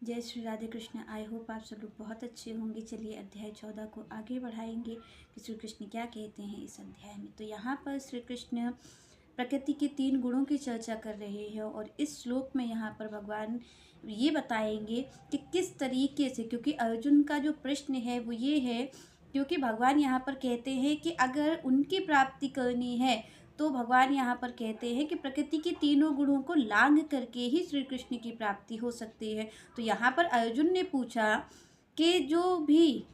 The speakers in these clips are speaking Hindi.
जय श्री राधे कृष्ण। आई होप आप सब लोग बहुत अच्छे होंगे। चलिए अध्याय 14 को आगे बढ़ाएंगे कि श्री कृष्ण क्या कहते हैं इस अध्याय में। तो यहाँ पर श्री कृष्ण प्रकृति के 3 गुणों की चर्चा कर रहे हैं और इस श्लोक में यहाँ पर भगवान ये बताएंगे कि किस तरीके से, क्योंकि अर्जुन का जो प्रश्न है वो ये है, क्योंकि भगवान यहाँ पर कहते हैं कि अगर उनकी प्राप्ति करनी है तो भगवान यहाँ पर कहते हैं कि प्रकृति के तीनों गुणों को लांघ करके ही श्री कृष्ण की प्राप्ति हो सकती है। तो यहाँ पर अर्जुन ने पूछा कि जो भी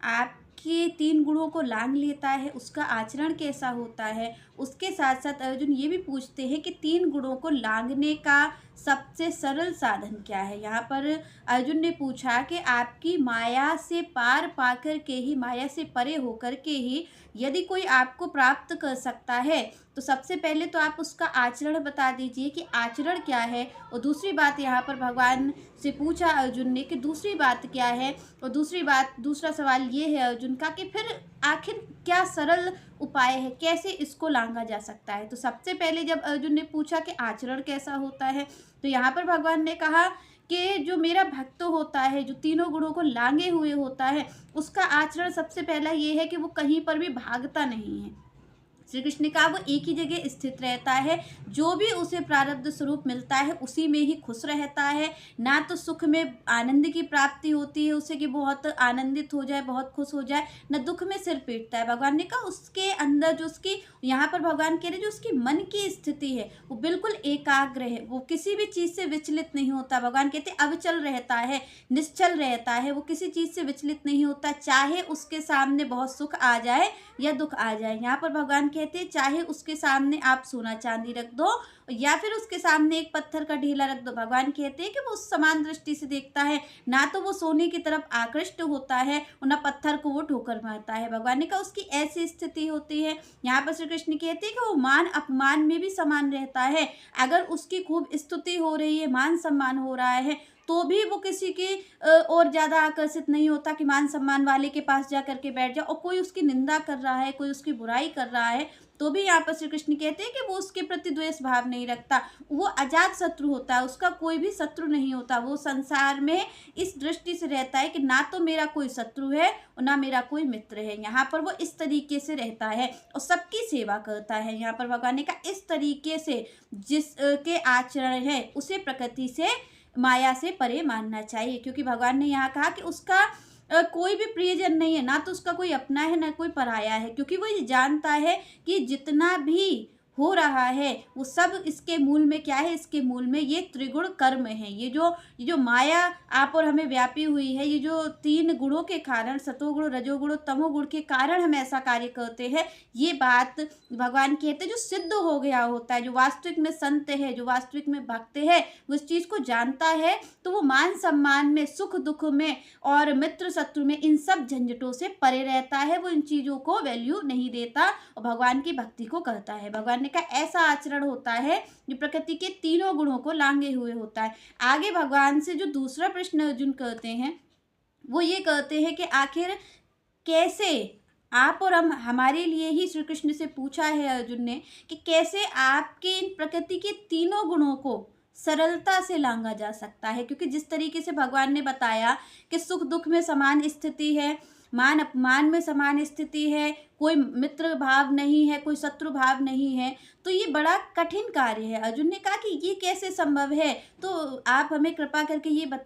आपके 3 गुणों को लांघ लेता है उसका आचरण कैसा होता है। उसके साथ साथ अर्जुन ये भी पूछते हैं कि 3 गुणों को लांघने का सबसे सरल साधन क्या है। यहाँ पर अर्जुन ने पूछा कि आपकी माया से पार पाकर के ही, माया से परे होकर के ही यदि कोई आपको प्राप्त कर सकता है तो सबसे पहले तो आप उसका आचरण बता दीजिए कि आचरण क्या है। और दूसरी बात यहाँ पर भगवान से पूछा अर्जुन ने कि दूसरी बात क्या है। और दूसरा सवाल ये है अर्जुन का कि फिर आखिर क्या सरल उपाय है, कैसे इसको लांघा जा सकता है। तो सबसे पहले जब अर्जुन ने पूछा कि आचरण कैसा होता है तो यहाँ पर भगवान ने कहा कि जो मेरा भक्त होता है, जो तीनों गुणों को लांघे हुए होता है, उसका आचरण सबसे पहला ये है कि वो कहीं पर भी भागता नहीं है। श्री कृष्ण ने कहा वो एक ही जगह स्थित रहता है, जो भी उसे प्रारब्ध स्वरूप मिलता है उसी में ही खुश रहता है। ना तो सुख में आनंद की प्राप्ति होती है उसे कि बहुत आनंदित हो जाए, बहुत खुश हो जाए, न दुख में सिर पीटता है। भगवान ने कहा उसके अंदर जो उसकी, यहाँ पर भगवान कह रहे जो उसकी मन की स्थिति है वो बिल्कुल एकाग्र है, वो किसी भी चीज़ से विचलित नहीं होता। भगवान कहते अविचल रहता है, निश्चल रहता है, वो किसी चीज़ से विचलित नहीं होता, चाहे उसके सामने बहुत सुख आ जाए या दुख आ जाए। यहाँ पर भगवान कहते हैं चाहे उसके सामने आप सोना चांदी रख दो या फिर उसके सामने एक पत्थर का ढेला रख दो, भगवान कहते हैं कि वो उस समान दृष्टि से देखता है। ना तो वो सोने की तरफ आकृष्ट होता है और ना पत्थर को वो ठोकर मारता है। भगवान ने कहा उसकी ऐसी स्थिति होती है। यहाँ पर श्री कृष्ण कहते हैं कि वो मान अपमान में भी समान रहता है। अगर उसकी खूब स्तुति हो रही है, मान सम्मान हो रहा है, तो भी वो किसी की और ज़्यादा आकर्षित नहीं होता कि मान सम्मान वाले के पास जा करके बैठ जाए। और कोई उसकी निंदा कर रहा है, कोई उसकी बुराई कर रहा है, तो भी यहाँ पर श्री कृष्ण कहते हैं कि वो उसके प्रति द्वेष भाव नहीं रखता। वो अजात शत्रु होता है, उसका कोई भी शत्रु नहीं होता। वो संसार में इस दृष्टि से रहता है कि ना तो मेरा कोई शत्रु है और ना मेरा कोई मित्र है। यहाँ पर वो इस तरीके से रहता है और सबकी सेवा करता है। यहाँ पर भगवान ने कहा इस तरीके से जिसके आचरण है उसे प्रकृति से, माया से परे मानना चाहिए। क्योंकि भगवान ने यहाँ कहा कि उसका कोई भी प्रियजन नहीं है, ना तो उसका कोई अपना है ना कोई पराया है। क्योंकि वो ये जानता है कि जितना भी हो रहा है वो सब इसके मूल में क्या है, इसके मूल में ये त्रिगुण कर्म है। ये जो माया आप और हमें व्यापी हुई है, ये जो 3 गुणों के कारण, सतोगुण रजोगुण तमोगुण के कारण हम ऐसा कार्य करते हैं, ये बात भगवान कहते हैं जो सिद्ध हो गया होता है। जो वास्तविक में संत है, जो वास्तविक में भक्त है, वो इस चीज़ को जानता है तो वो मान सम्मान में, सुख दुख में और मित्र शत्रु में, इन सब झंझटों से परे रहता है। वो इन चीज़ों को वैल्यू नहीं देता और भगवान की भक्ति को करता है। भगवान का ऐसा आचरण होता है जो प्रकृति के तीनों गुणों को लांघे हुए होता है। आगे भगवान से जो दूसरा प्रश्न अर्जुन करते हैं वो ये कहते हैं कि आखिर कैसे आप और हम, हमारे लिए ही श्री कृष्ण से पूछा है अर्जुन ने कि कैसे आपके इन प्रकृति के तीनों गुणों को सरलता से लांघा जा सकता है। क्योंकि जिस तरीके से भगवान ने बताया कि सुख दुख में समान स्थिति है, मान अपमान में समान स्थिति है, कोई मित्र भाव नहीं है, कोई शत्रु भाव नहीं है, तो ये बड़ा कठिन कार्य है। अर्जुन ने कहा कि ये कैसे संभव है, तो आप हमें कृपा करके ये बता